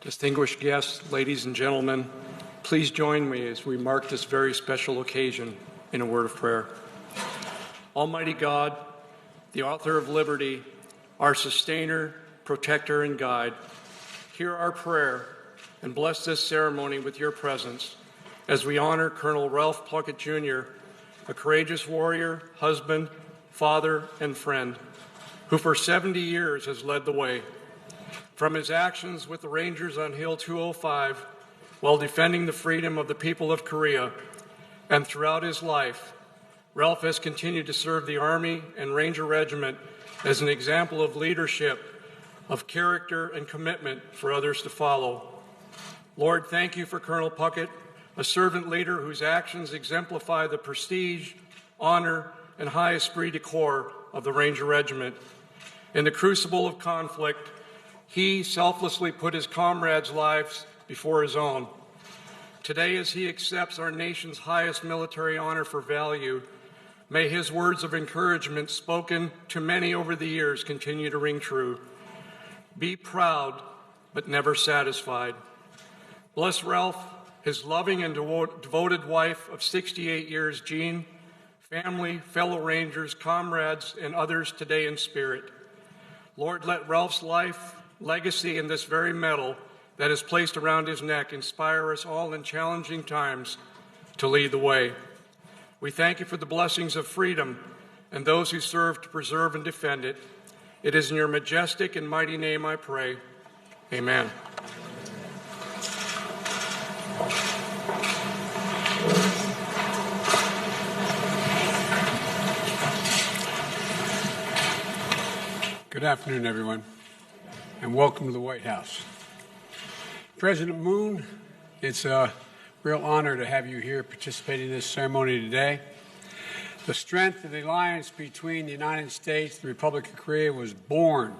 Distinguished guests, ladies and gentlemen, please join me as we mark this very special occasion in a word of prayer. Almighty God, the author of liberty, our sustainer, protector, and guide, hear our prayer and bless this ceremony with your presence as we honor Colonel Ralph Puckett, Jr., a courageous warrior, husband, father, and friend, who for 70 years has led the way. From his actions with the Rangers on Hill 205 while defending the freedom of the people of Korea, and throughout his life, Ralph has continued to serve the Army and Ranger Regiment as an example of leadership, of character, and commitment for others to follow. Lord, thank you for Colonel Puckett, a servant leader whose actions exemplify the prestige, honor, and high esprit de corps of the Ranger Regiment. In the crucible of conflict, he selflessly put his comrades' lives before his own. Today, as he accepts our nation's highest military honor for value, may his words of encouragement spoken to many over the years continue to ring true. Be proud, but never satisfied. Bless Ralph, his loving and devoted wife of 68 years, Jean, family, fellow Rangers, comrades, and others today in spirit. Lord, let Ralph's life, legacy, and this very medal that is placed around his neck inspire us all in challenging times to lead the way. We thank you for the blessings of freedom and those who serve to preserve and defend it. It is in your majestic and mighty name I pray. Amen. Good afternoon, everyone, and welcome to the White House. President Moon, it's a real honor to have you here participating in this ceremony today. The strength of the alliance between the United States and the Republic of Korea was born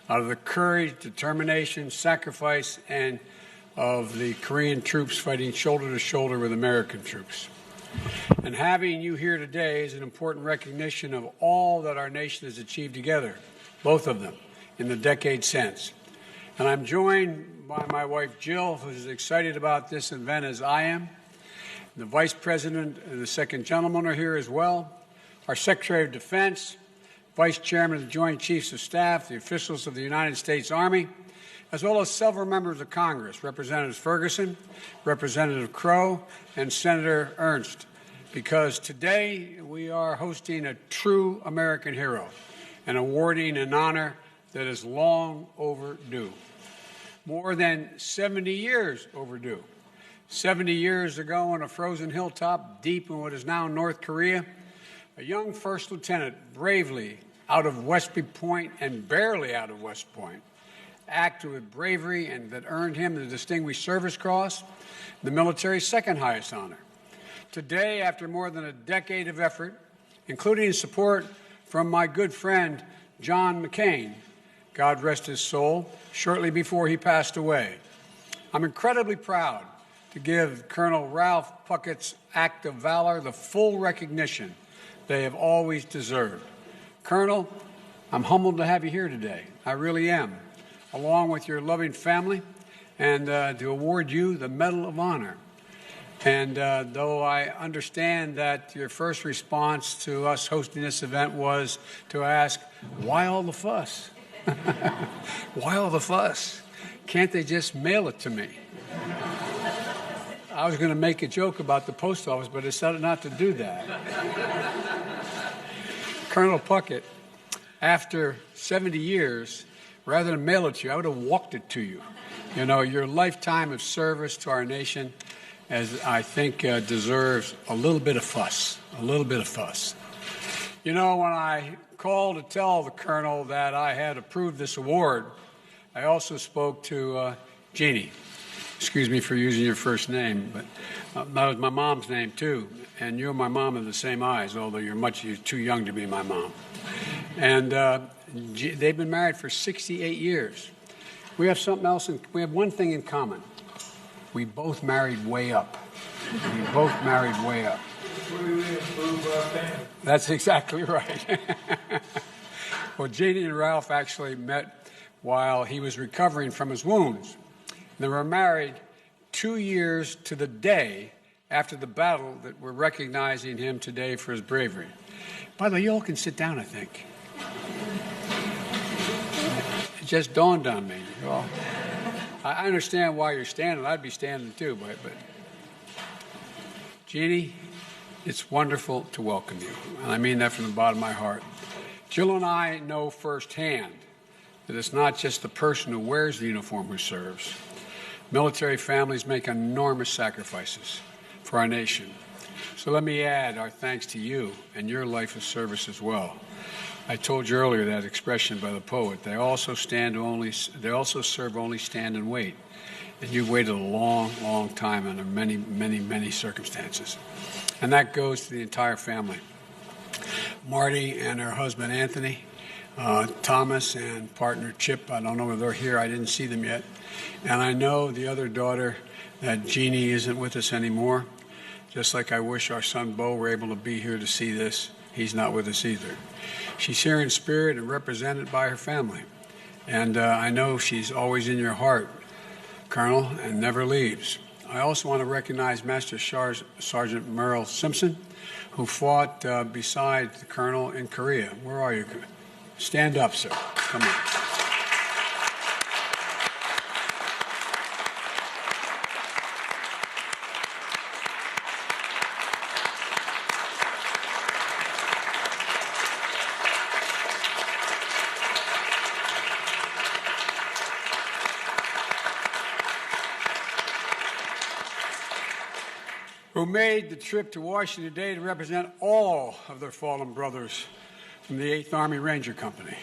out of the courage, determination, sacrifice, and of the Korean troops fighting shoulder to shoulder with American troops. And having you here today is an important recognition of all that our nation has achieved together, both of them, in the decades since. And I'm joined by my wife, Jill, who's as excited about this event as I am. The Vice President and the Second Gentleman are here as well. Our Secretary of Defense, Vice Chairman of the Joint Chiefs of Staff, the officials of the United States Army, as well as several members of Congress, Representative Ferguson, Representative Crow, and Senator Ernst, because today we are hosting a true American hero and awarding an honor that is long overdue. More than 70 years overdue. 70 years ago on a frozen hilltop deep in what is now North Korea, a young first lieutenant bravely out of Westby Point and barely out of West Point acted with bravery and that earned him the Distinguished Service Cross, the military's second highest honor. Today, after more than a decade of effort, including support from my good friend John McCain, God rest his soul, shortly before he passed away, I'm incredibly proud to give Colonel Ralph Puckett's act of valor the full recognition they have always deserved. Colonel, I'm humbled to have you here today. I really am, along with your loving family, and to award you the Medal of Honor. And though I understand that your first response to us hosting this event was to ask, why all the fuss? Why all the fuss? Can't they just mail it to me? I was going to make a joke about the post office, but I decided not to do that. Colonel Puckett, after 70 years, rather than mail it to you, I would have walked it to you. You know, your lifetime of service to our nation, as I think deserves a little bit of fuss, a little bit of fuss. You know, when I called to tell the Colonel that I had approved this award, I also spoke to Jeannie. Excuse me for using your first name, but that was my mom's name too. And you and my mom have the same eyes, although you're too young to be my mom. And they've been married for 68 years. We have something else, we have one thing in common. We both married way up. We both married way up. That's exactly right. Well, Jeannie and Ralph actually met while he was recovering from his wounds. They were married 2 years to the day after the battle that we're recognizing him today for his bravery. By the way, you all can sit down, I think. It just dawned on me. Well, I understand why you're standing. I'd be standing too, but Jeannie, it's wonderful to welcome you. And I mean that from the bottom of my heart. Jill and I know firsthand that it's not just the person who wears the uniform who serves. Military families make enormous sacrifices for our nation. So let me add our thanks to you and your life of service as well. I told you earlier that expression by the poet. They also serve only, stand and wait. And you've waited a long, long time under many, many, many circumstances. And that goes to the entire family. Marty and her husband Anthony, Thomas and partner Chip, I don't know if they're here, I didn't see them yet. And I know the other daughter, that Jeannie isn't with us anymore. Just like I wish our son Bo were able to be here to see this. He's not with us either. She's here in spirit and represented by her family. And I know she's always in your heart, Colonel, and never leaves. I also want to recognize Master Sergeant Merle Simpson, who fought beside the Colonel in Korea. Where are you? Stand up, sir. Come on. Who made the trip to Washington today to represent all of their fallen brothers from the 8th Army Ranger Company.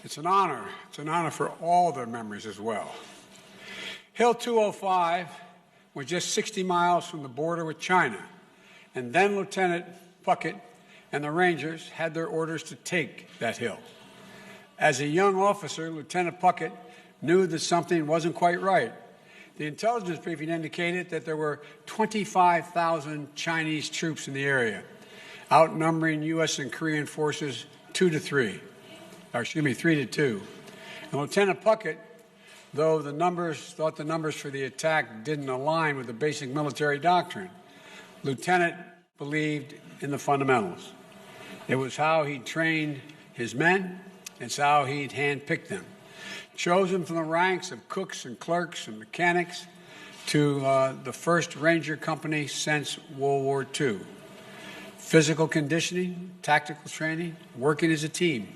It's an honor. It's an honor for all their memories as well. Hill 205 was just 60 miles from the border with China, and then Lieutenant Puckett and the Rangers had their orders to take that hill. As a young officer, Lieutenant Puckett knew that something wasn't quite right. The intelligence briefing indicated that there were 25,000 Chinese troops in the area, outnumbering U.S. and Korean forces 3 to 2. And Lieutenant Puckett, though thought the numbers for the attack didn't align with the basic military doctrine, Lieutenant believed in the fundamentals. It was how he trained his men. It's how he'd handpicked them. Chosen from the ranks of cooks and clerks and mechanics to the first Ranger Company since World War II. Physical conditioning, tactical training, working as a team.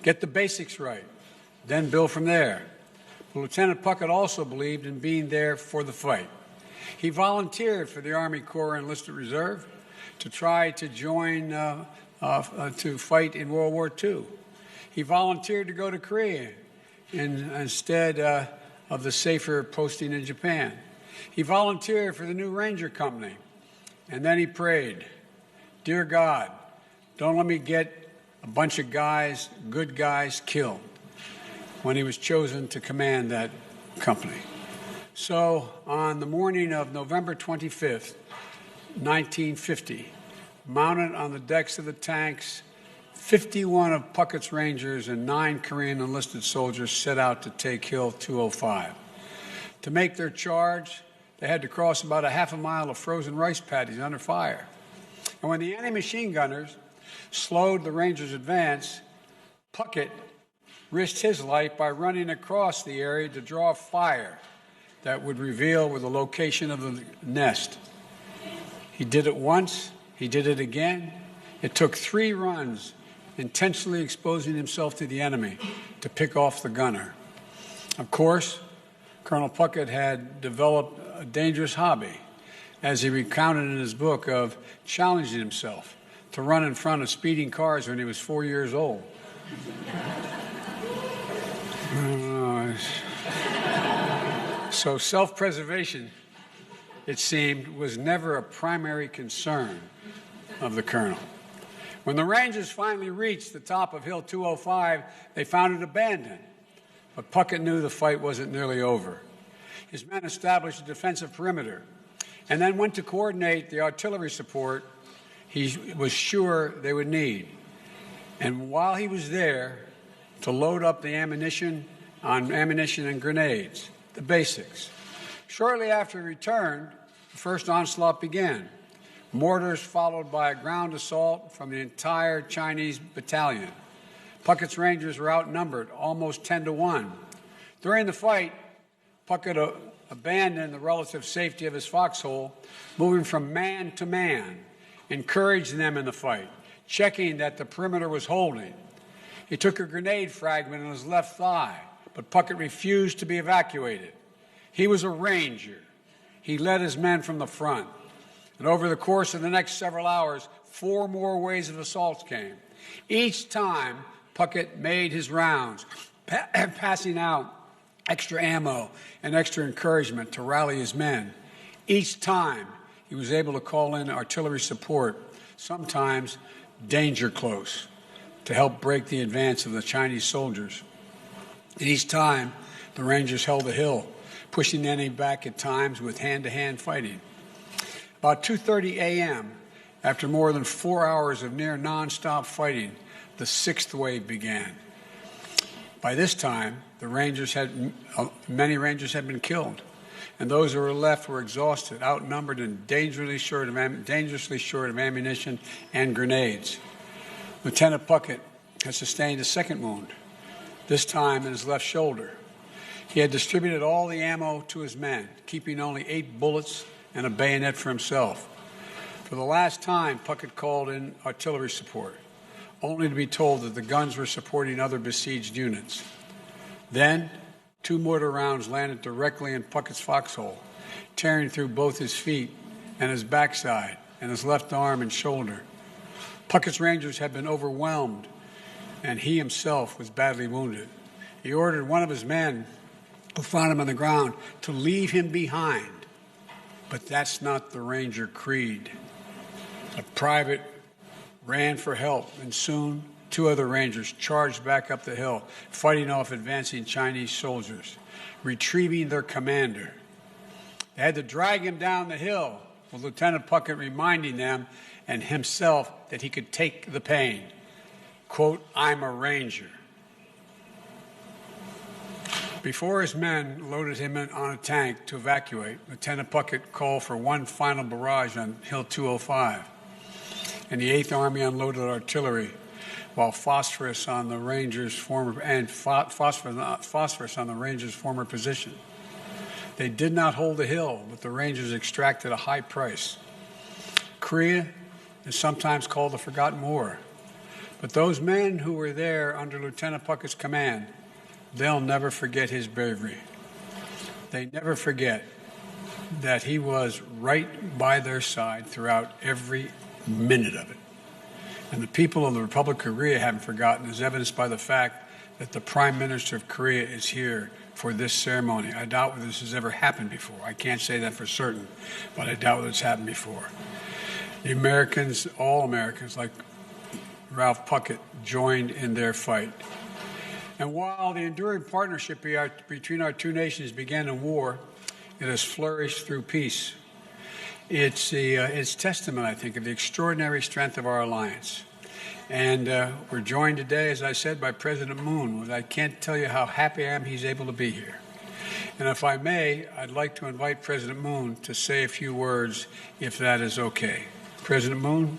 Get the basics right, then build from there. But Lieutenant Puckett also believed in being there for the fight. He volunteered for the Army Corps Enlisted Reserve to try to join to fight in World War II. He volunteered to go to Korea instead of the safer posting in Japan. He volunteered for the new Ranger Company, and then he prayed, "Dear God, don't let me get a bunch of guys, good guys, killed," when he was chosen to command that company. So on the morning of November 25th, 1950, mounted on the decks of the tanks, 51 of Puckett's Rangers and 9 Korean enlisted soldiers set out to take Hill 205. To make their charge, they had to cross about a half a mile of frozen rice paddies under fire. And when the enemy machine gunners slowed the Rangers' advance, Puckett risked his life by running across the area to draw fire that would reveal where the location of the nest. He did it once, he did it again. It took 3 runs, intentionally exposing himself to the enemy to pick off the gunner. Of course, Colonel Puckett had developed a dangerous hobby, as he recounted in his book, of challenging himself to run in front of speeding cars when he was 4 years old. So self-preservation, it seemed, was never a primary concern of the colonel. When the Rangers finally reached the top of Hill 205, they found it abandoned. But Puckett knew the fight wasn't nearly over. His men established a defensive perimeter and then went to coordinate the artillery support he was sure they would need. And while he was there, to load up the ammunition and grenades. the basics. Shortly after he returned, the first onslaught began. Mortars followed by a ground assault from the entire Chinese battalion. Puckett's Rangers were outnumbered, almost 10-1. During the fight, Puckett abandoned the relative safety of his foxhole, moving from man to man, encouraging them in the fight, checking that the perimeter was holding. He took a grenade fragment in his left thigh, but Puckett refused to be evacuated. He was a Ranger. He led his men from the front. And over the course of the next several hours, 4 more waves of assaults came. Each time, Puckett made his rounds, passing out extra ammo and extra encouragement to rally his men. Each time, he was able to call in artillery support, sometimes danger close, to help break the advance of the Chinese soldiers. And each time, the Rangers held the hill, pushing the enemy back at times with hand-to-hand fighting. About 2:30 a.m., after more than 4 hours of near nonstop fighting, the 6th wave began. By this time, many Rangers had been killed, and those who were left were exhausted, outnumbered, and dangerously short of ammunition and grenades. Lieutenant Puckett had sustained a second wound, this time in his left shoulder. He had distributed all the ammo to his men, keeping only 8 bullets and a bayonet for himself. For the last time, Puckett called in artillery support, only to be told that the guns were supporting other besieged units. Then, 2 mortar rounds landed directly in Puckett's foxhole, tearing through both his feet and his backside and his left arm and shoulder. Puckett's Rangers had been overwhelmed, and he himself was badly wounded. He ordered one of his men, who found him on the ground, to leave him behind. But that's not the Ranger creed. A private ran for help, and soon 2 other Rangers charged back up the hill, fighting off advancing Chinese soldiers, retrieving their commander. They had to drag him down the hill, with Lieutenant Puckett reminding them and himself that he could take the pain. Quote, "I'm a Ranger." Before his men loaded him on a tank to evacuate, Lieutenant Puckett called for one final barrage on Hill 205, and the 8th Army unloaded artillery, while phosphorus on the Rangers' former position. They did not hold the hill, but the Rangers extracted a high price. Korea is sometimes called the Forgotten War, but those men who were there under Lieutenant Puckett's command, they'll never forget his bravery. They never forget that he was right by their side throughout every minute of it. And the people of the Republic of Korea haven't forgotten, as evidenced by the fact that the Prime Minister of Korea is here for this ceremony. I doubt whether this has ever happened before. I can't say that for certain, but I doubt whether it's happened before. The Americans, all Americans, like Ralph Puckett, joined in their fight. And while the enduring partnership between our 2 nations began in war, it has flourished through peace. It's testament, I think, of the extraordinary strength of our alliance. And we're joined today, as I said, by President Moon. I can't tell you how happy I am he's able to be here. And if I may, I'd like to invite President Moon to say a few words, if that is okay. President Moon.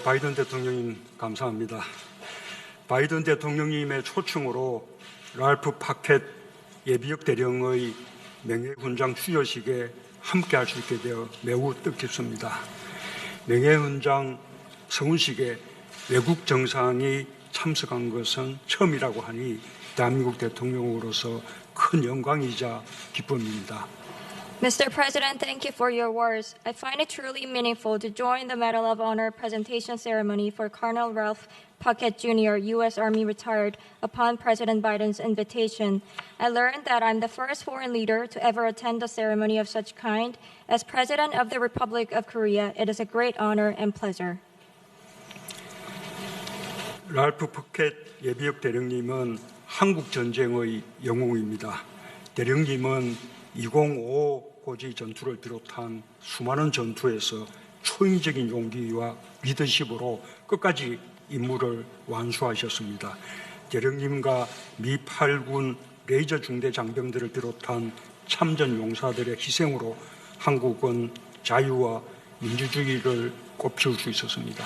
바이든 대통령님 감사합니다. 바이든 대통령님의 초청으로 랄프 파켓 예비역 대령의 명예훈장 수여식에 함께할 수 있게 되어 매우 뜻깊습니다. 명예훈장 서훈식에 외국 정상이 참석한 것은 처음이라고 하니 대한민국 대통령으로서 큰 영광이자 기쁨입니다. Mr. President, thank you for your words. I find it truly meaningful to join the Medal of Honor presentation ceremony for Colonel Ralph Puckett, Jr., U.S. Army retired, upon President Biden's invitation. I learned that I'm the first foreign leader to ever attend a ceremony of such kind. As President of the Republic of Korea, it is a great honor and pleasure. 랄프 퍼켓 예비역 대령님은 한국 전쟁의 영웅입니다. 대령님은 205 고지 전투를 비롯한 수많은 전투에서 초인적인 용기와 리더십으로 끝까지 임무를 완수하셨습니다. 대령님과 미 8군 레이저 중대 장병들을 비롯한 참전 용사들의 희생으로 한국은 자유와 민주주의를 꽃피울 수 있었습니다.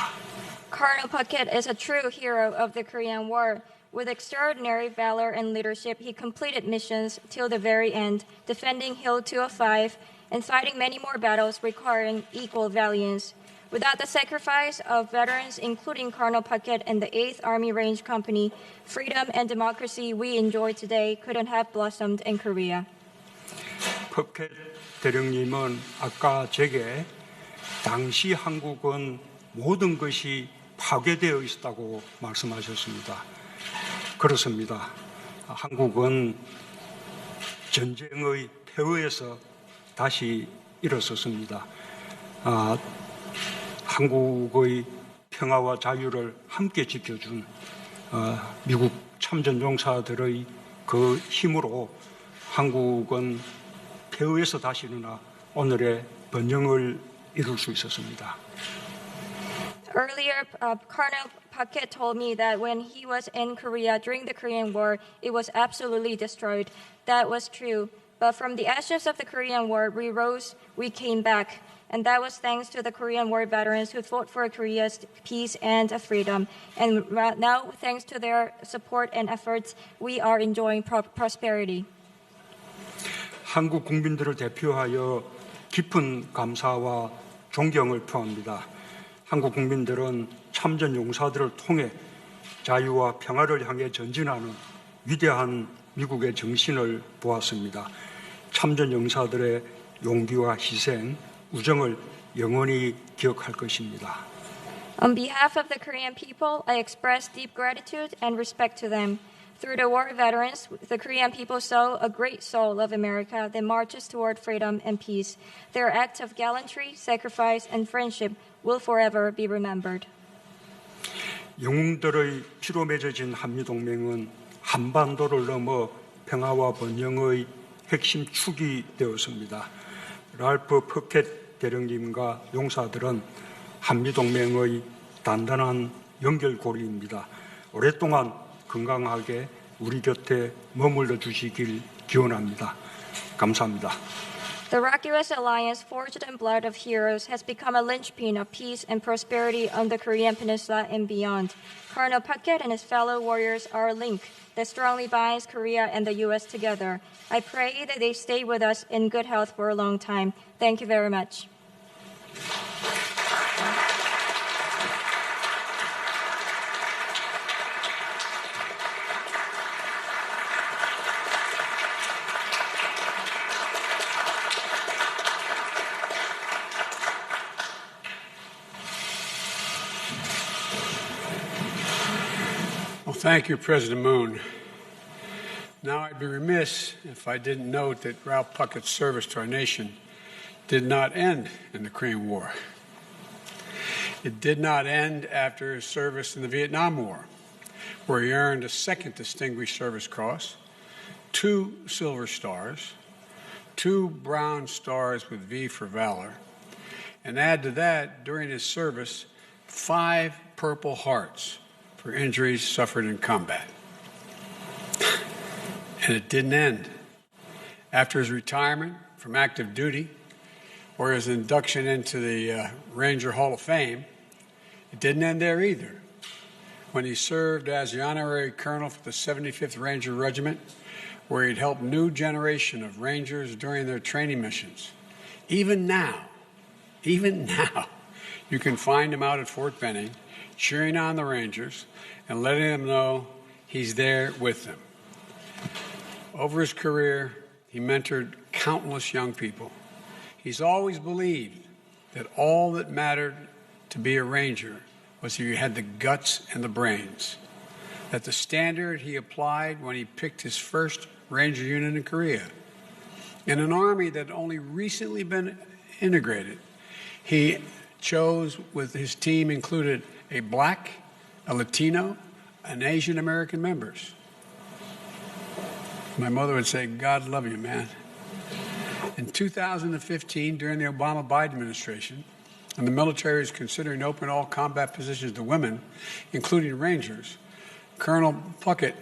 Colonel Puckett is a true hero of the Korean War. With extraordinary valor and leadership, he completed missions till the very end, defending Hill 205 and fighting many more battles requiring equal valiance. Without the sacrifice of veterans, including Colonel Puckett and the 8th Army Range Company, freedom and democracy we enjoy today couldn't have blossomed in Korea. 퍼켓 대령님은 아까 제게 당시 한국은 모든 것이 파괴되어 있었다고 말씀하셨습니다. 그렇습니다. 한국은 전쟁의 폐허에서 다시 일어섰습니다. 한국의 평화와 자유를 함께 지켜준 미국 참전 용사들의 그 힘으로 한국은 폐허에서 다시 일어나 오늘의 번영을 이룰 수 있었습니다. Earlier, Colonel Puckett told me that when he was in Korea during the Korean War, it was absolutely destroyed. That was true. But from the ashes of the Korean War, we rose, we came back. And that was thanks to the Korean War veterans who fought for Korea's peace and freedom. And now, thanks to their support and efforts, we are enjoying prosperity. 한국 국민들을 대표하여 깊은 감사와 존경을 표합니다. 한국 국민들은 참전 용사들을 통해 자유와 평화를 향해 전진하는 위대한 미국의 정신을 보았습니다. 참전 용사들의 용기와 희생, 우정을 영원히 기억할 것입니다. On behalf of the Korean people, I express deep gratitude and respect to them. Through the war veterans, the Korean people saw a great soul of America that marches toward freedom and peace. Their acts of gallantry, sacrifice, and friendship will forever be remembered. 영웅들의 피로 맺어진 한미동맹은 한반도를 넘어 평화와 번영의 핵심 축이 되었습니다. 랄프 퍼켓 대령님과 용사들은 한미동맹의 단단한 연결고리입니다. 오랫동안 건강하게 우리 곁에 머물러 주시길 기원합니다. 감사합니다. The Rock-US alliance, forged in blood of heroes, has become a linchpin of peace and prosperity on the Korean Peninsula and beyond. Colonel Puckett and his fellow warriors are a link that strongly binds Korea and the U.S. together. I pray that they stay with us in good health for a long time. Thank you very much. Thank you, President Moon. Now, I'd be remiss if I didn't note that Ralph Puckett's service to our nation did not end in the Korean War. It did not end after his service in the Vietnam War, where he earned a second Distinguished Service Cross, 2 Silver Stars, 2 Brown Stars with V for Valor, and add to that, during his service, 5 Purple Hearts for injuries suffered in combat. And it didn't end. After his retirement from active duty or his induction into the Ranger Hall of Fame, it didn't end there either. When he served as the honorary colonel for the 75th Ranger Regiment, where he'd helped new generation of Rangers during their training missions. Even now, you can find him out at Fort Benning, cheering on the Rangers and letting them know he's there with them. Over his career, he mentored countless young people. He's always believed that all that mattered to be a Ranger was if you had the guts and the brains, that the standard he applied when he picked his first Ranger unit in Korea. In an Army that had only recently been integrated, he chose, with his team included a Black, a Latino, and Asian American members. My mother would say, God love you, man. In 2015, during the Obama-Biden administration, and the military is considering open all combat positions to women, including Rangers, Colonel Puckett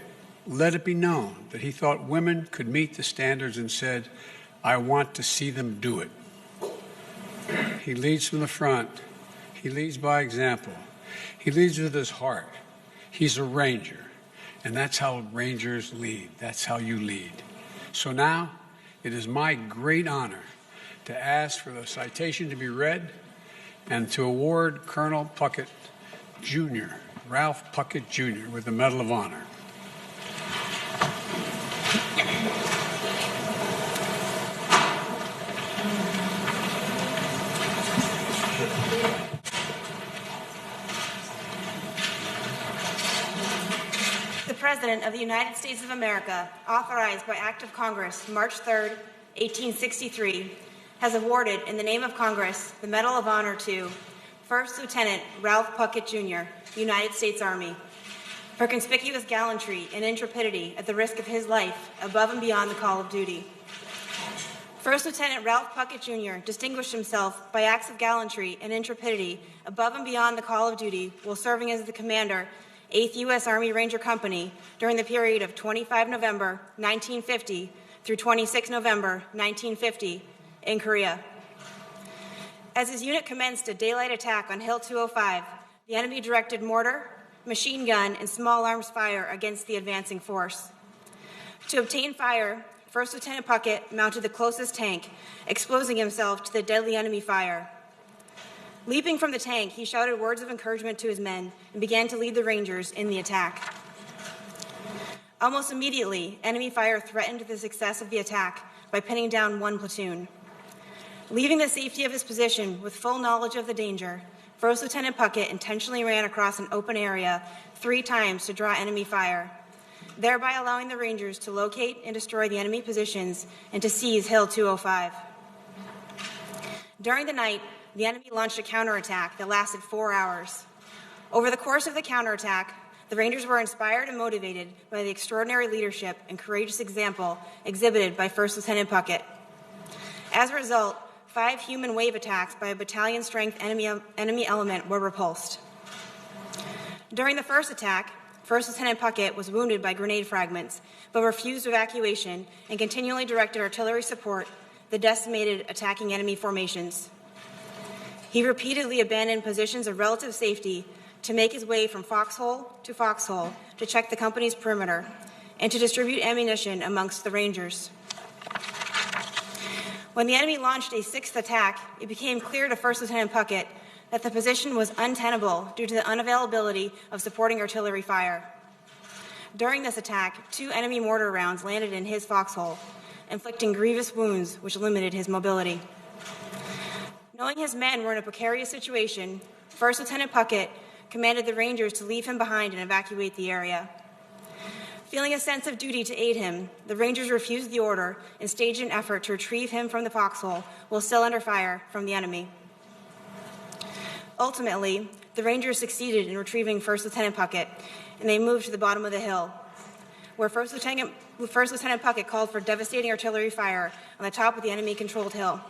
let it be known that he thought women could meet the standards and said, I want to see them do it. He leads from the front. He leads by example. He leads with his heart. He's a Ranger. And that's how Rangers lead. That's how you lead. So now, it is my great honor to ask for the citation to be read and to award Colonel Puckett Jr., Ralph Puckett Jr., with the Medal of Honor. The President of the United States of America, authorized by Act of Congress, March 3, 1863, has awarded, in the name of Congress, the Medal of Honor to First Lieutenant Ralph Puckett, Jr., United States Army, for conspicuous gallantry and intrepidity at the risk of his life above and beyond the call of duty. First Lieutenant Ralph Puckett, Jr. distinguished himself by acts of gallantry and intrepidity above and beyond the call of duty while serving as the commander 8th U.S. Army Ranger Company during the period of 25 November 1950 through 26 November 1950 in Korea. As his unit commenced a daylight attack on Hill 205, the enemy directed mortar, machine gun, and small arms fire against the advancing force. To obtain fire, First Lieutenant Puckett mounted the closest tank, exposing himself to the deadly enemy fire. Leaping from the tank, he shouted words of encouragement to his men and began to lead the Rangers in the attack. Almost immediately, enemy fire threatened the success of the attack by pinning down one platoon. Leaving the safety of his position with full knowledge of the danger, First Lieutenant Puckett intentionally ran across an open area 3 times to draw enemy fire, thereby allowing the Rangers to locate and destroy the enemy positions and to seize Hill 205. During the night, the enemy launched a counterattack that lasted 4 hours. Over the course of the counterattack, the Rangers were inspired and motivated by the extraordinary leadership and courageous example exhibited by First Lieutenant Puckett. As a result, 5 human wave attacks by a battalion-strength enemy element were repulsed. During the first attack, First Lieutenant Puckett was wounded by grenade fragments, but refused evacuation and continually directed artillery support that decimated attacking enemy formations. He repeatedly abandoned positions of relative safety to make his way from foxhole to check the company's perimeter and to distribute ammunition amongst the Rangers. When the enemy launched a 6th attack, it became clear to First Lieutenant Puckett that the position was untenable due to the unavailability of supporting artillery fire. During this attack, 2 enemy mortar rounds landed in his foxhole, inflicting grievous wounds which limited his mobility. Knowing his men were in a precarious situation, First Lieutenant Puckett commanded the Rangers to leave him behind and evacuate the area. Feeling a sense of duty to aid him, the Rangers refused the order and staged an effort to retrieve him from the foxhole while still under fire from the enemy. Ultimately, the Rangers succeeded in retrieving First Lieutenant Puckett, and they moved to the bottom of the hill, where First Lieutenant Puckett called for devastating artillery fire on the top of the enemy-controlled hill.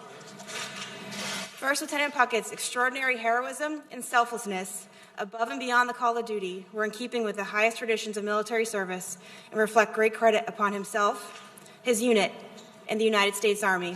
First Lieutenant Puckett's extraordinary heroism and selflessness above and beyond the call of duty were in keeping with the highest traditions of military service and reflect great credit upon himself, his unit, and the United States Army.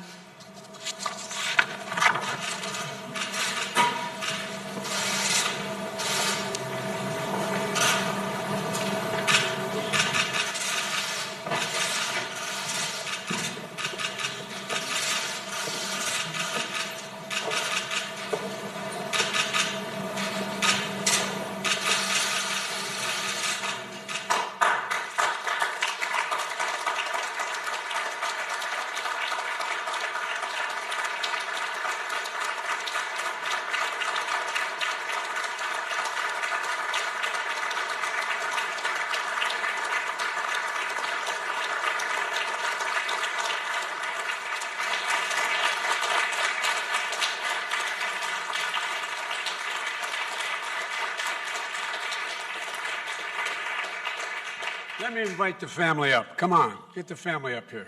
Let me invite the family up. Come on, get the family up here.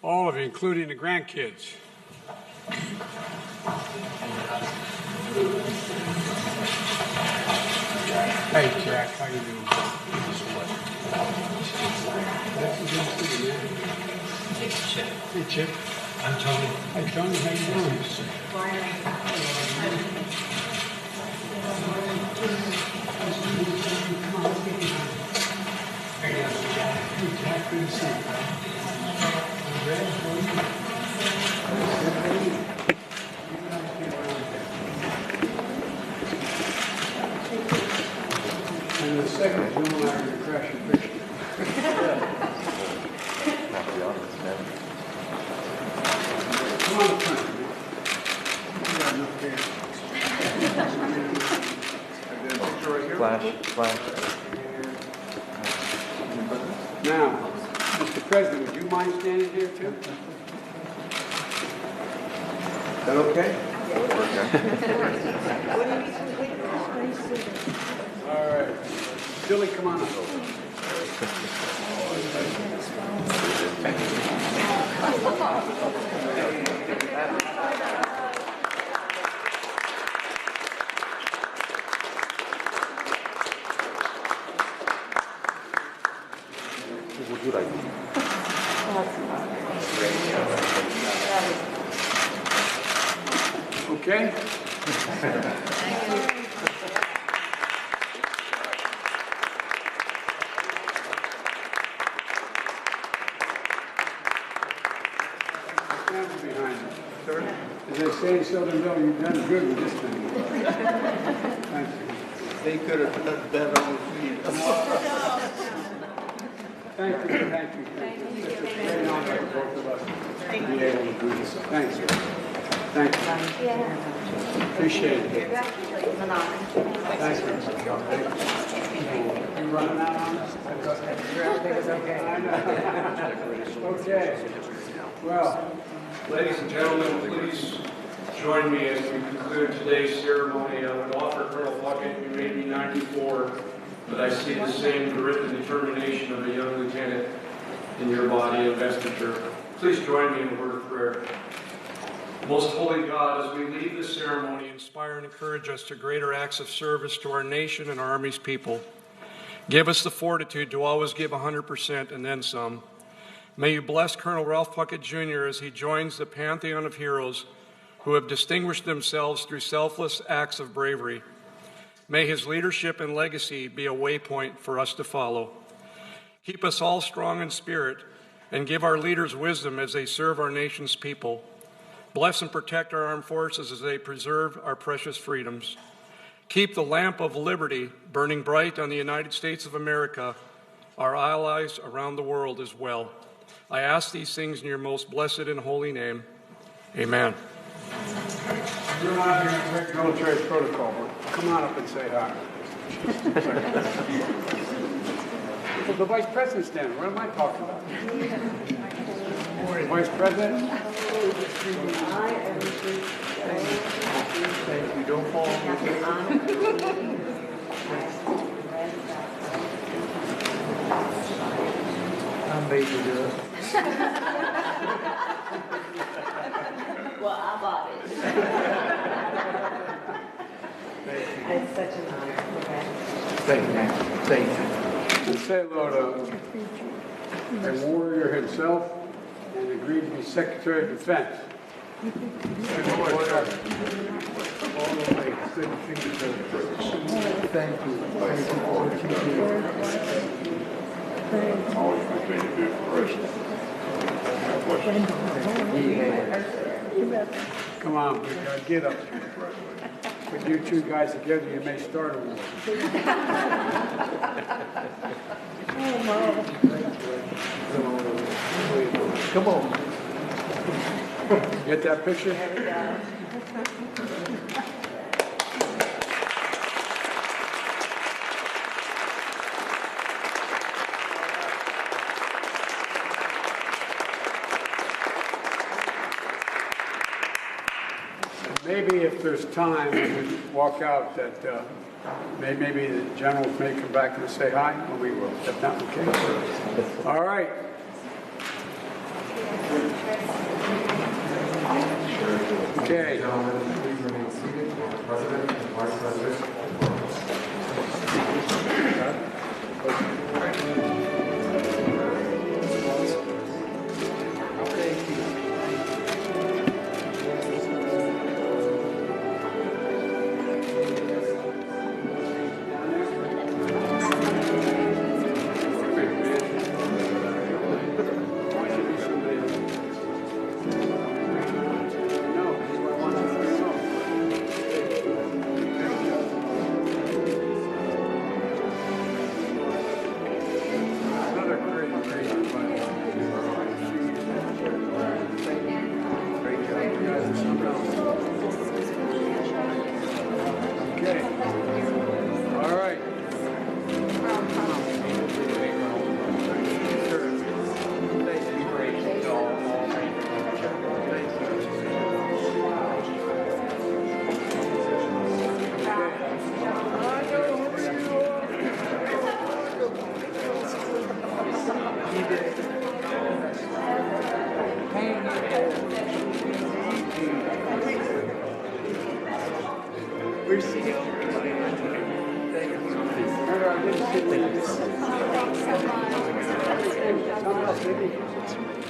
All of you, including the grandkids. Hey, Jack, how you doing? Hey, Chip. I'm Tony. Hey, Tony, how you doing? Jack, good to see in a second, you and I are going to crash your picture. Come on, come on. You got enough here. Flash. Now, Mr. President, would you mind standing here too? Is that okay? All right. Billy, come on up. Okay? Behind you. Sir? As they say in Southern Belle, you've done good with this thing. Thank you. They could have done that on the field. Thank you. It's very honor for both of us to be able to do this. Thanks. Thank you. Appreciate it. Thank you. You running out on us? I know. Okay. Well, Ladies and gentlemen, please join me as we conclude today's ceremony. I would offer Colonel Puckett, you may be 94, but I see the same grit and determination of a young lieutenant in your body of investiture. Please join me in a word of prayer. Most holy God, as we leave this ceremony, inspire and encourage us to greater acts of service to our nation and our Army's people. Give us the fortitude to always give 100% and then some. May you bless Colonel Ralph Puckett, Jr. as he joins the pantheon of heroes who have distinguished themselves through selfless acts of bravery. May his leadership and legacy be a waypoint for us to follow. Keep us all strong in spirit and give our leaders wisdom as they serve our nation's people. Bless and protect our armed forces as they preserve our precious freedoms. Keep the lamp of liberty burning bright on the United States of America, our allies around the world as well. I ask these things in your most blessed and holy name. Amen. you're not going to break military protocol. Come on up and say hi. Well, the Vice President's standing. What am I talking about? Vice President? Thank you. Don't fall. I'm made to do it. Well, I bought it. It's such an honor. Thank you. Thank you. And say hello to a warrior himself and agreed to be Secretary of Defense. Thank you. Always continue to be inspirational. Come on, big guy, get up. Put you two guys together, you may start a war. Come on. Get that picture? There we go. Maybe if there's time, we could walk out that Maybe the generals may come back and say hi, or we will. If not, okay. All right. Okay. Please remain seated while the President and Vice President.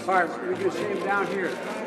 All right, we're going to see him down here.